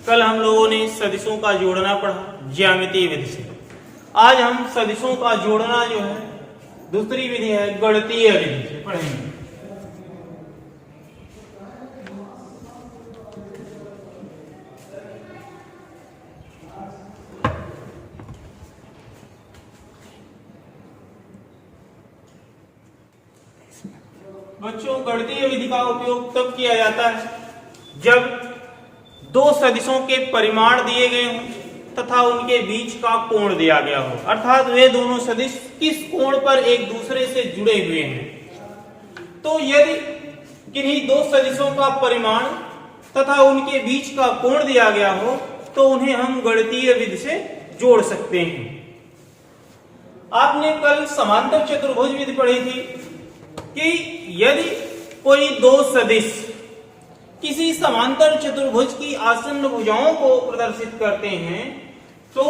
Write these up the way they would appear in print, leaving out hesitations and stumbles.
कल हम लोगों ने सदिशों का जोड़ना पढ़ा ज्यामितीय विधि से। आज हम सदिशों का जोड़ना जो है दूसरी विधि है गणितीय विधि से पढ़ेंगे। बच्चों, गणितीय विधि का उपयोग तब किया जाता है जब दो सदिशों के परिमाण दिए गए हों तथा उनके बीच का कोण दिया गया हो, अर्थात वे दोनों सदिश किस कोण पर एक दूसरे से जुड़े हुए हैं। तो यदि किन्हीं दो सदिशों का परिमाण तथा उनके बीच का कोण दिया गया हो तो उन्हें हम गणितीय विधि से जोड़ सकते हैं। आपने कल समांतर चतुर्भुज विधि पढ़ी थी कि यदि कोई दो सदिश किसी समांतर चतुर्भुज की आसन्न भुजाओं को प्रदर्शित करते हैं तो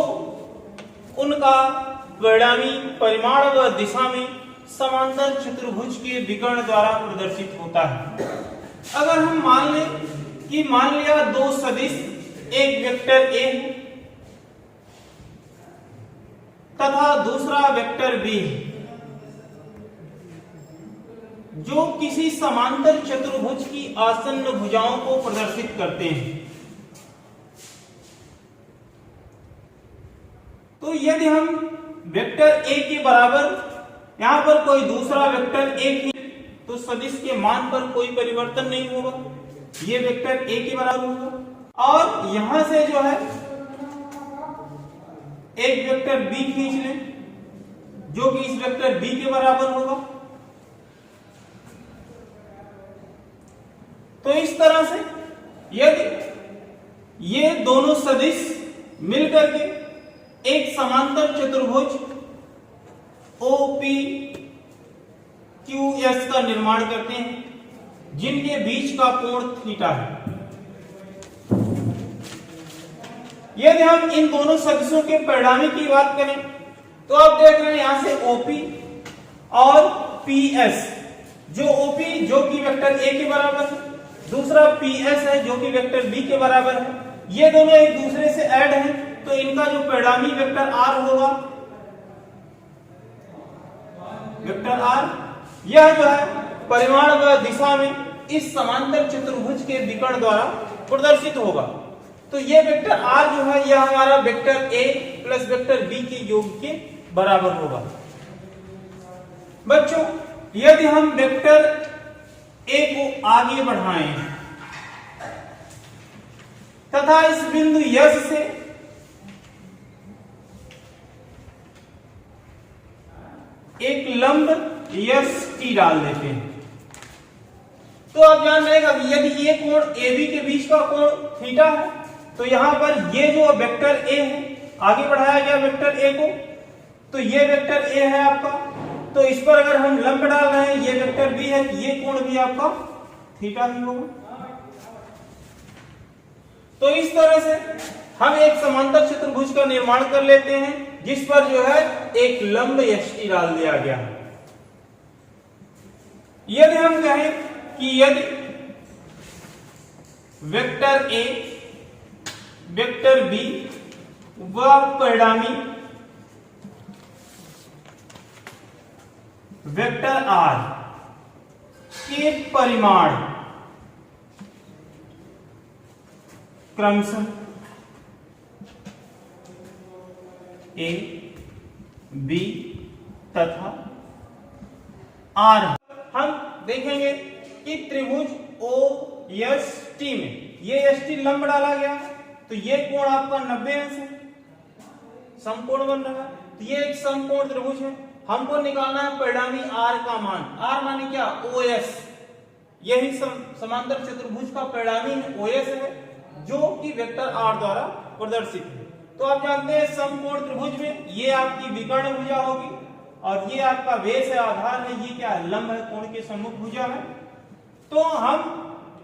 उनका परिणामी परिमाण व दिशा में समांतर चतुर्भुज के विकर्ण द्वारा प्रदर्शित होता है। अगर हम मान लिया दो सदिश एक वेक्टर ए तथा दूसरा वेक्टर बी जो किसी समांतर चतुर्भुज की आसन्न भुजाओं को प्रदर्शित करते हैं, तो यदि हम वेक्टर ए के बराबर यहां पर कोई दूसरा वेक्टर ए की तो सदिश के मान पर कोई परिवर्तन नहीं होगा, ये वेक्टर ए के बराबर होगा। और यहां से जो है एक वेक्टर बी खींच लें जो कि इस वेक्टर बी के बराबर होगा। तो इस तरह से यदि ये दोनों सदिश मिलकर के एक समांतर चतुर्भुज OPQS का निर्माण करते हैं जिनके बीच का कोण थीटा है। यदि हम इन दोनों सदिशों के परिणामी की बात करें तो आप देख रहे हैं यहां से OP और PS, जो OP जो कि वेक्टर A के बराबर है, दूसरा PS है जो कि वेक्टर B के बराबर है, ये दोनों एक दूसरे से ऐड हैं तो इनका जो परिणामी वेक्टर R होगा, वेक्टर R यह जो है परिमाण व दिशा में इस समांतर चतुर्भुज के विकर्ण द्वारा प्रदर्शित होगा। तो ये वेक्टर R जो है यह हमारा vector A plus vector B के योग के बराबर होगा। बच्चों, यदि हम वेक्टर A को आगे बढ़ाएं तथा इस बिंदु यस से एक लंब यस टी डाल देते हैं तो आप जान रहेगा यदि ये कोण AB के बीच का कोण थीटा है तो यहां पर ये जो वेक्टर A है आगे बढ़ाया गया वेक्टर A को, तो ये वेक्टर A है आपका, तो इस पर अगर हम लंब डाल रहे हैं ये वेक्टर B है, ये कोण भी आपका थीटा ही होगा। तो इस तरह से हम एक समांतर चतुर्भुज का निर्माण कर लेते हैं जिस पर जो है एक लंब यष्टि डाल दिया गया है। यदि हम कहें कि यदि वेक्टर A वेक्टर B व परिणामी वेक्टर R के परिमाण क्रमशः A, B तथा R, हम देखेंगे कि त्रिभुज OST में ये ST लंब डाला गया तो ये कोण आपका 90 अंश है, समकोण बन रहा है, तो ये एक समकोण त्रिभुज है। हमको निकालना है परिणामी R का मान। R माने क्या? OS, यही समांतर चतुर्भुज का परिणामी OS है जो कि वेक्टर R द्वारा प्रदर्शित है। तो आप जानते हैं समकोण त्रिभुज में ये आपकी विकर्ण भुजा होगी और ये आपका बेस है, आधार है, ये क्या है? लंब है, कोण के सम्मुख भुजा है। तो हम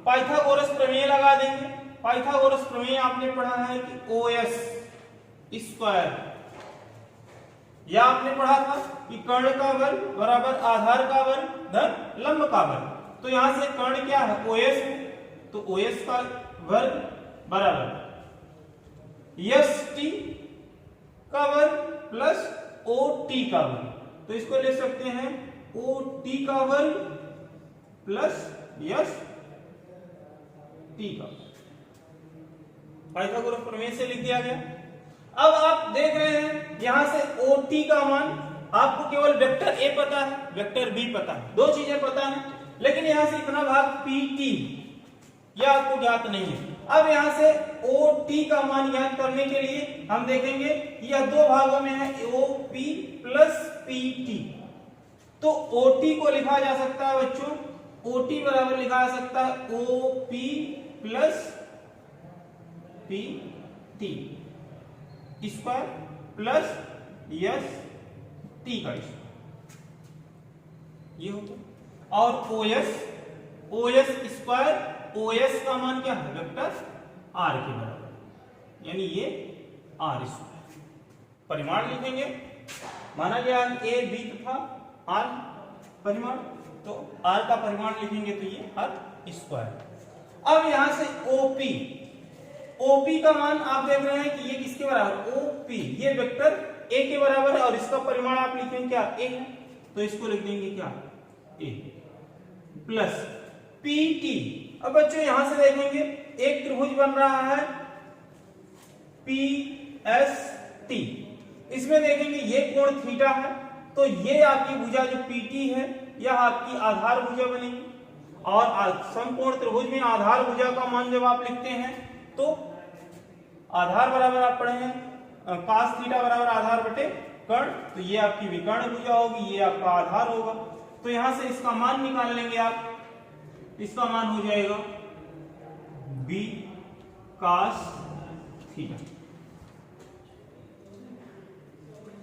पाइथागोरस प्रमेय लगा देंगे। पाइथागोरस प्रमेय आपने पढ़ा है कि OS स्क्वायर, या आपने पढ़ा था कि कर्ण का वर्ग बराबर आधार का वर्ग धन लंब का वर्ग। तो यहां से कर्ण क्या है? OS है, तो OS का वर्ग बराबर यस टी का वर्ग प्लस ओ टी का वर्ग। तो इसको ले सकते हैं ओ टी का वर्ग प्लस यस टी का। पाइथागोरस प्रमेय से लिख दिया गया। अब आप देख रहे हैं यहां से ओ टी का मान आपको केवल वेक्टर ए पता है, वेक्टर बी पता है, दो चीजें पता है, लेकिन यहां से इतना भाग पी टी यह आपको ज्ञात नहीं है। अब यहां से ओ टी का मान ज्ञात करने के लिए हम देखेंगे यह दो भागों में है, O P plus P T. तो ओ टी को लिखा जा सकता है बच्चों, ओ टी बराबर लिखा जा सकता है O P plus P T square plus S T का स्क्वायर, ये होता। और O S square, O S का मान क्या है वेक्टर आर के बराबर, यानी ये आर स्क्वायर। परिमाण लिखेंगे, माना गया ए बी तथा आर परिमाण, तो आर का परिमाण लिखेंगे तो ये आर स्क्वायर। अब यहां से ओपी, ओपी का मान आप देख रहे हैं कि ये किसके बराबर, ओपी ये वेक्टर ए के बराबर है और इसका परिमाण आप लिखेंगे क्या ए है, तो इसको लिख देंगे क्या ए प्लस पीटी। अब बच्चों यहां से देखेंगे एक त्रिभुज बन रहा है पी एस टी, इसमें देखेंगे ये कोण थीटा है, तो ये आपकी भुजा जो पीटी है यह आपकी आधार भुजा बनेगी। और समकोण त्रिभुज में आधार भुजा का मान जब आप लिखते हैं तो आधार बराबर आप पढ़े हैं कास थीटा बराबर आधार बटे कर्ण, तो ये आपकी विकर्ण भुजा होगी, ये आपका आधार होगा। तो यहां से इसका मान निकाल लेंगे आप, इसका मान हो जाएगा बी कास थीटा,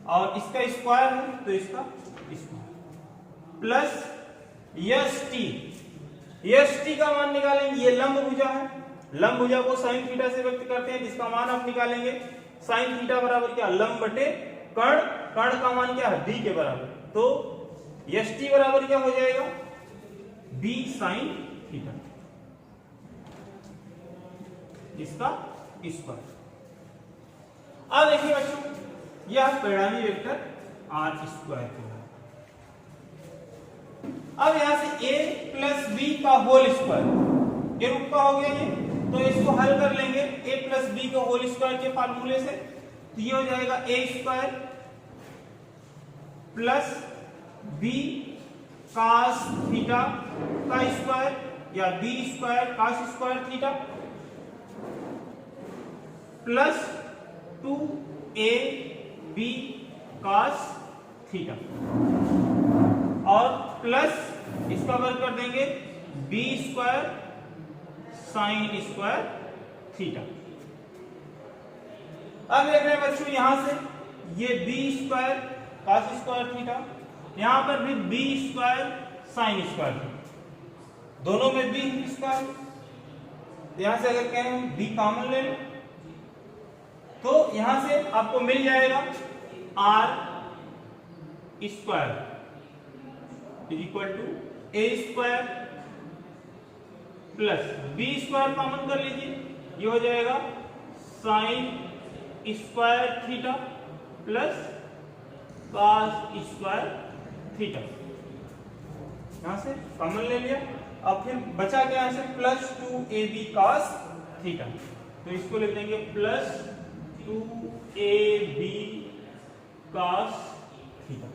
और इसका स्क्वायर है तो इसका square plus S T, yes T का मान निकालेंगे, ये लंब भुजा है, लंब भुजा को साइन थीटा से व्यक्त करते हैं, जिसका मान आप निकालेंगे साइन थीटा बराबर क्या लंब बटे कर्ण, कर्ण का मान क्या है डी के बराबर, तो यस टी बराबर क्या हो जाएगा बी साइन थीटा, इसका स्क्वायर। अब देखिए बच्चों यह परिणामी वेक्टर आर स्क्वायर को, अब यहां से a प्लस बी का होल स्क्वायर ये रूप का हो गया ये, तो इसको हल कर लेंगे a प्लस बी का होल स्क्वायर के फार्मूले से, तो ये हो जाएगा a square plus B cos theta का स्क्वायर या B square cos square theta plus 2ab cos theta, और प्लस इसका वर्ग कर देंगे B square sine square theta. अब देख रहे हैं बच्चों यहां से ये B square cos square theta, यहां पर भी B square sine square theta, दोनों में बी स्क्वायर, यहां से अगर कहें बी कॉमन ले लो तो यहां से आपको मिल जाएगा R square is equal to A square plus B square common कर लीजिए, ये हो जाएगा sine square theta plus cos square theta, यहां से कॉमन ले लिया। अब फिर बचा क्या यहां से प्लस 2ab कॉस थीटा, तो इसको लिख देंगे प्लस 2ab कॉस थीटा।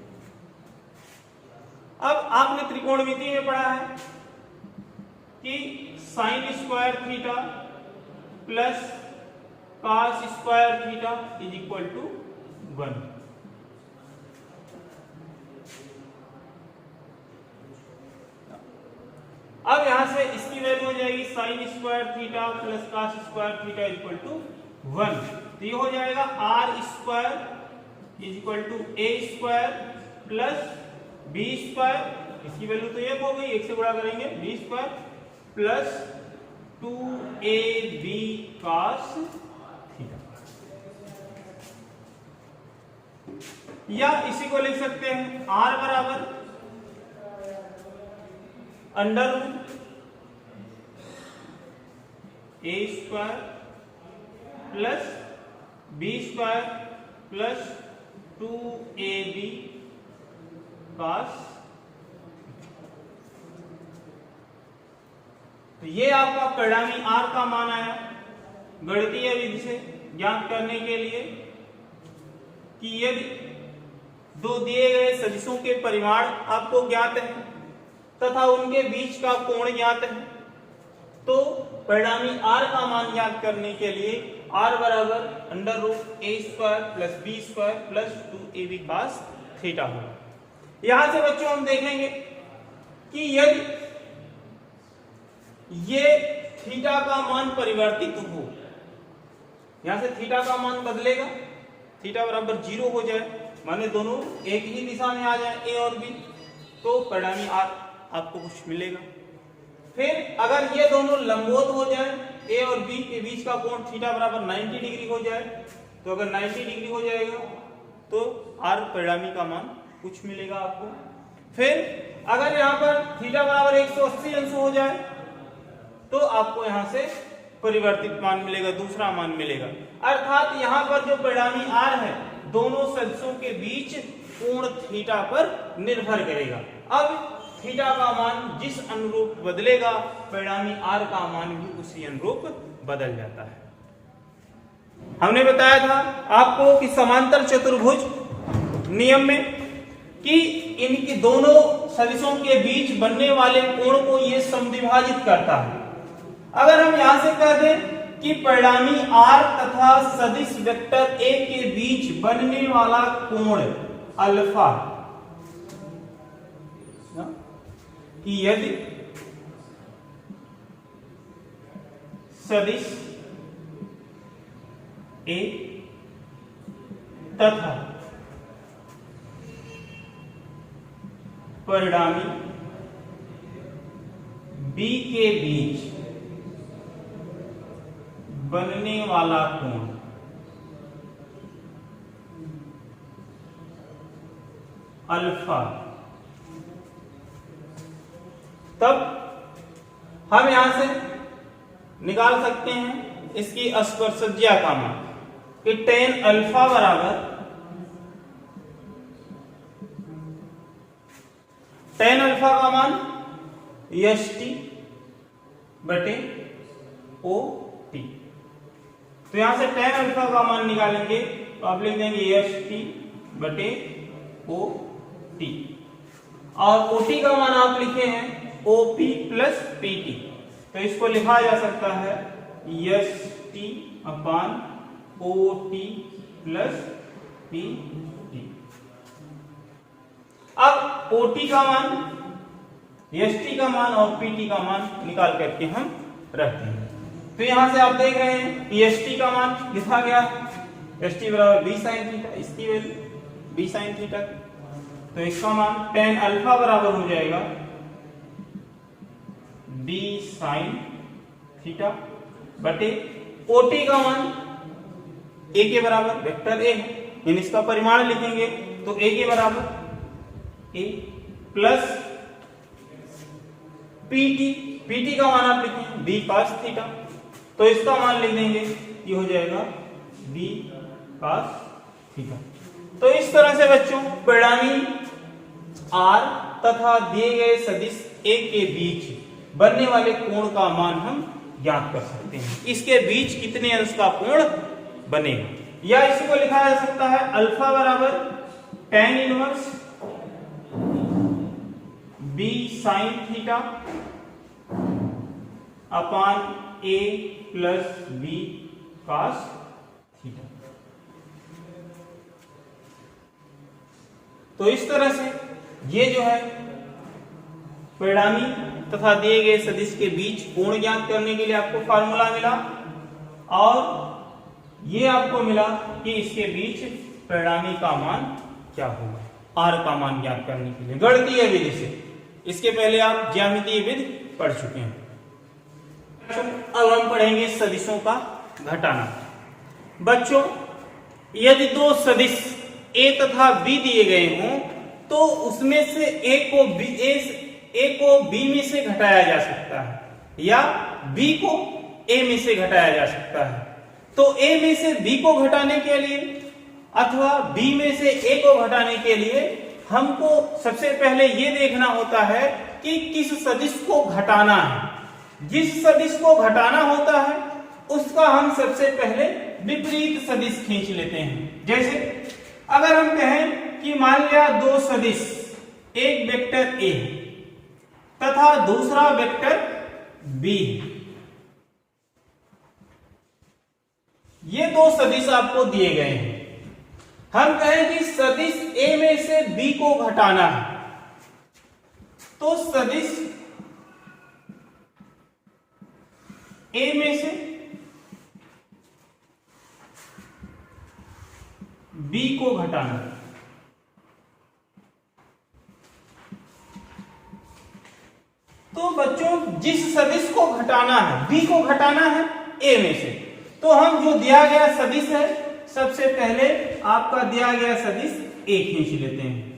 अब आपने त्रिकोणमिति में पढ़ा है कि sine square theta plus cos square theta is equal to 1। अब यहां से इसकी वैल्यू हो जाएगी sine square theta plus cos square theta equal to 1, तो ये हो जाएगा R square is equal to A square plus B square, इसकी वैल्यू तो 1 हो गई, 1 से गुणा करेंगे B square plus 2ab cos theta, या इसी को लिख सकते हैं आर बराबर under root A square plus B square plus 2ab cos। तो ये आपका परिणामी r का मान आया गणितीय विधि से ज्ञात करने के लिए कि यदि दो दिए गए सदिशों के परिमाण आपको ज्ञात है तथा उनके बीच का कोण ज्ञात है, तो परिणामी r का मान ज्ञात करने के लिए r बराबर under root a square plus b square plus 2ab cos theta होगा। यहां से बच्चों हम देखेंगे कि यदि ये थीटा का मान परिवर्तित हो, यहां से थीटा का मान बदलेगा, थीटा बराबर 0 हो जाए, माने दोनों एक ही दिशा में आ जाए a और b, तो परिणामी r आपको कुछ मिलेगा। फिर अगर ये दोनों लंबवत हो जाए, a और b के बीच का कोण थीटा बराबर 90 डिग्री हो जाए, तो अगर 90 डिग्री हो जाएगा तो r परिणामी का मान कुछ मिलेगा आपको। फिर अगर यहाँ पर थीटा बराबर 180 अंश हो जाए तो आपको यहाँ से परिवर्तित मान मिलेगा, दूसरा मान मिलेगा। अर्थात यहाँ पर जो परिणामी r है दोनों सदिशों के बीच कोण थीटा पर निर्भर करेगा। अब थीटा का मान जिस अनुरूप बदलेगा, परिणामी r का मान भी उसी अनुरूप बदल जाता है। हमने बताया था आपको कि समांतर चतुर्भुज नियम में कि इनकी दोनों सदिशों के बीच बनने वाले कोण को ये समद्विभाजित करता है। अगर हम यहां से कह दें कि परिणामी r तथा सदिश वेक्टर a के बीच बनने वाला कोण अल्फा, कि यदि सदिश a तथा परिणामी b के बीच बनने वाला कोण अल्फा, तब हम यहां से निकाल सकते हैं इसकी स्पर्शज्या का मान कि tan अल्फा बराबर tan अल्फा का मान st बटे ot। तो यहां से tan अल्फा का मान निकालेंगे तो आप लिख देंगे st बटे ot, और ot का मान आप लिखे हैं OP प्लस PT, तो इसको लिखा जा सकता है st अपान OT प्लस PT। अब OT का मान, st का मान और PT का मान निकाल करके हम रखते हैं। तो यहां से आप देख रहे हैं कि st का मान लिखा गया, st बराबर b sin थीटा, इसकी वैल्यू b sin थीटा, तो इसका मान tan अल्फा बराबर हो जाएगा b sin थीटा बटे OT का मान a के बराबर, वेक्टर a है, यानी इसका परिमाण लिखेंगे तो a के बराबर a प्लस PT का मान आप लिखेंगे b cos थीटा, तो इसका मान लिख देंगे, ये हो जाएगा b cos थीटा। तो इस तरह से बच्चों परिणामी r तथा दिए गए सदिश a के बीच बनने वाले कोण का मान हम ज्ञात कर सकते हैं, इसके बीच कितने अंश का कोण बनेगा। या इसी को लिखा जा सकता है अल्फा बराबर tan inverse b sin theta upon a plus b cos theta. तो इस तरह से ये जो है परिणामी तथा दिए गए सदिश के बीच कोण ज्ञात करने के लिए आपको फार्मूला मिला, और ये आपको मिला कि इसके बीच परिणामी का मान क्या होगा, r का मान ज्ञात करने के लिए गणितीय विधि से। इसके पहले आप ज्यामितीय विधि पढ़ चुके हैं। अब हम पढ़ेंगे सदिशों का घटाना। बच्चों यदि दो सदिश a तथा b दिए गए हों तो उसमें से a को b में से घटाया जा सकता है या b को a में से घटाया जा सकता है। तो a में से b को घटाने के लिए अथवा b में से a को घटाने के लिए हमको सबसे पहले ये देखना होता है कि किस सदिश को घटाना है। जिस सदिश को घटाना होता है उसका हम सबसे पहले विपरीत सदिश खींच लेते हैं। जैसे अगर हम कहें कि मान लिया दो सदिश, एक वेक्टर a तथा दूसरा वेक्टर b, ये दो सदिश आपको दिए गए हैं। हम कहें कि सदिश a में से b को घटाना है, तो सदिश a में से b को घटाना है। तो बच्चों जिस सदिश को घटाना है, b को घटाना है a में से, तो हम जो दिया गया सदिश है सबसे पहले आपका दिया गया सदिश a खींच लेते हैं।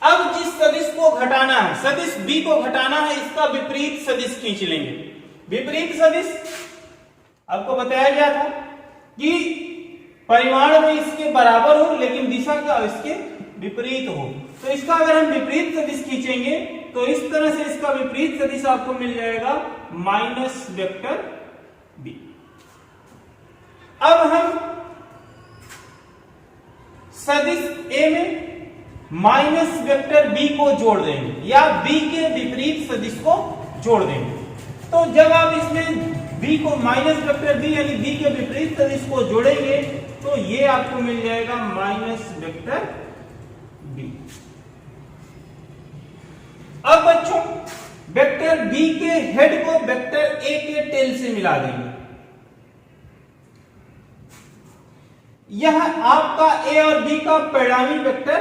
अब जिस सदिश को घटाना है, सदिश b को घटाना है, इसका विपरीत सदिश खींच लेंगे। विपरीत सदिश आपको बताया गया था कि परिमाण में इसके बराबर हो लेकिन दिशा क्या इसके विपरीत हो। तो इसका अगर हम विपरीत सदिश खींचेंगे तो इस तरह से इसका विपरीत सदिश आपको मिल जाएगा माइनस वेक्टर b। अब हम सदिश a में माइनस वेक्टर b को जोड़ देंगे या b के विपरीत सदिश को जोड़ देंगे। तो जब आप इसमें b को माइनस वेक्टर b यानी b के विपरीत सदिश को जोड़ेंगे तो ये आपको मिल जाएगा माइनस वेक्टर b। अब बच्चों वेक्टर b के हेड को वेक्टर a के टेल से मिला देंगे। यह आपका a और b का परिणामी वेक्टर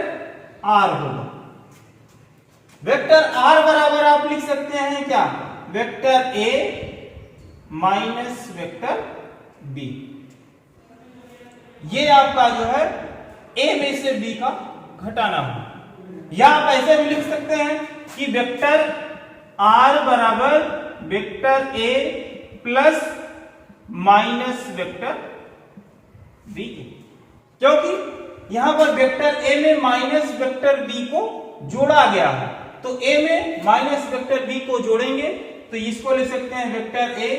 r होगा। वेक्टर r बराबर आप लिख सकते हैं क्या, vector a minus vector b। ये आपका जो है a में से b का घटाना हो। या आप ऐसे भी लिख सकते हैं कि वेक्टर r बराबर vector a plus minus vector b, क्योंकि यहां पर वेक्टर a में माइनस वेक्टर b को जोड़ा गया है। तो a में माइनस वेक्टर b को जोड़ेंगे तो इसको ले सकते हैं vector a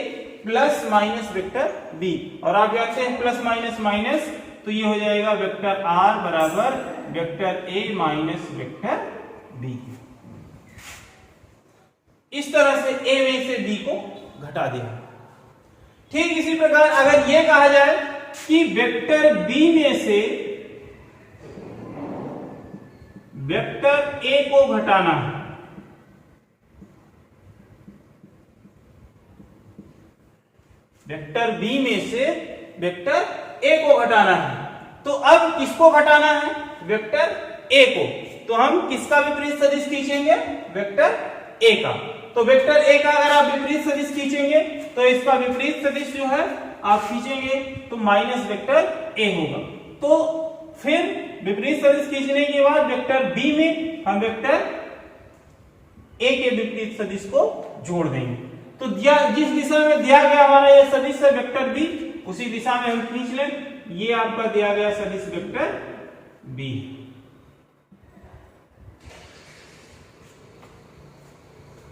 plus minus vector b, और आप जानते हैं प्लस माइनस माइनस, तो ये हो जाएगा वेक्टर r बराबर vector a minus vector b। इस तरह से a में से b को घटा दिया। ठीक इसी प्रकार अगर ये कहा जाए कि वेक्टर b में से वेक्टर a को घटाना है, वेक्टर b में से वेक्टर a को घटाना है, तो अब किसको घटाना है, वेक्टर a को। तो हम किसका विपरीत सदिश खींचेंगे, वेक्टर a का। तो वेक्टर a का अगर आप विपरीत सदिश खींचेंगे तो इसका विपरीत सदिश जो है आप खींचेंगे तो माइनस वेक्टर a होगा। तो फिर विपरीत सदिश खींचने के बाद वेक्टर b में हम वेक्टर a के विपरीत सदिश को जोड़ देंगे। तो जिस दिशा में दिया गया हमारा यह सदिश है वेक्टर b, उसी दिशा में हम खींच लें। ये आपका दिया गया सदिश वेक्टर b।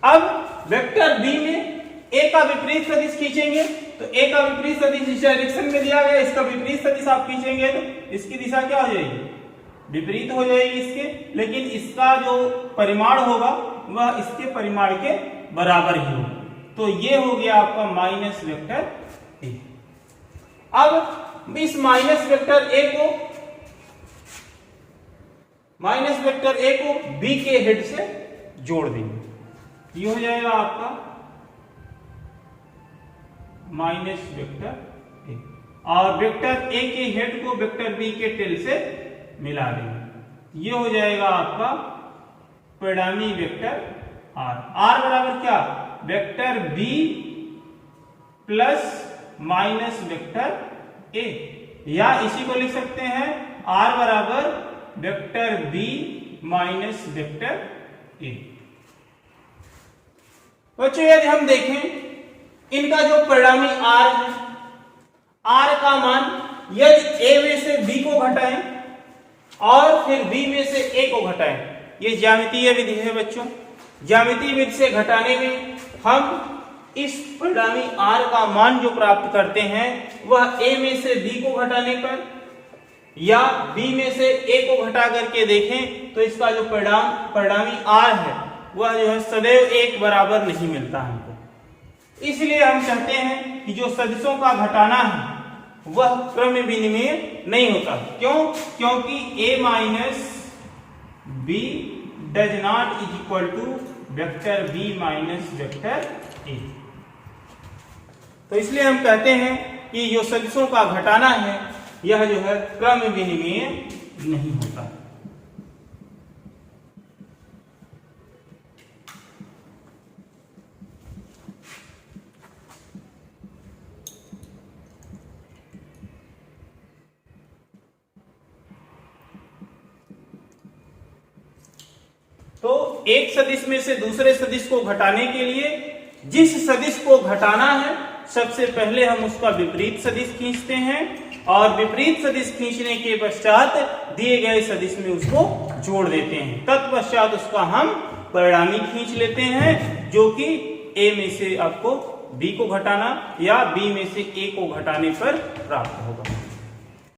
अब वेक्टर b में a का विपरीत सदिश खींचेंगे तो a का विपरीत सदिश इस डायरेक्शन में दिया गया, इसका विपरीत सदिश आप खींचेंगे तो इसकी दिशा क्या हो जाएगी, विपरीत हो जाएगी इसके, लेकिन इसका जो परिमाण होगा वह इसके परिमाण के बराबर ही होगा। तो ये हो गया आपका माइनस वेक्टर a। अब इस माइनस वेक्टर a को b के हेड से जोड़ देंगे। ये हो जाएगा आपका माइनस वेक्टर a, और वेक्टर a के हेड को वेक्टर b के टेल से मिला देंगे। ये हो जाएगा आपका परिणामी वेक्टर r। r बराबर क्या, vector b plus minus vector a, या इसी को लिख सकते हैं r बराबर vector b minus vector a। बच्चों यदि हम देखें इनका जो परिणामी r है, r का मान यदि a में से b को घटाएं और फिर b में से a को घटाएं, ये ज्यामितीय विधि है बच्चों। ज्यामितीय विधि से घटाने में हम इस परिणामी r का मान जो प्राप्त करते हैं वह a में से b को घटाने पर या b में से a को घटा करके देखें तो इसका जो परिणामी r है वह जो है सदैव एक बराबर नहीं मिलता हमको। इसलिए हम कहते हैं कि जो सदिशों का घटाना है वह क्रम विनिमेय नहीं होता। क्यों? क्योंकि a minus b does not is equal to vector b minus vector a। तो इसलिए हम कहते हैं कि जो सदिशों का घटाना है यह जो है क्रम विनिमेय नहीं होता। तो एक सदिश में से दूसरे सदिश को घटाने के लिए जिस सदिश को घटाना है सबसे पहले हम उसका विपरीत सदिश खींचते हैं और विपरीत सदिश खींचने के पश्चात दिए गए सदिश में उसको जोड़ देते हैं। तत्पश्चात उसका हम परिणामी खींच लेते हैं जो कि a में से आपको b को घटाना या b में से a को घटाने पर प्राप्त होगा।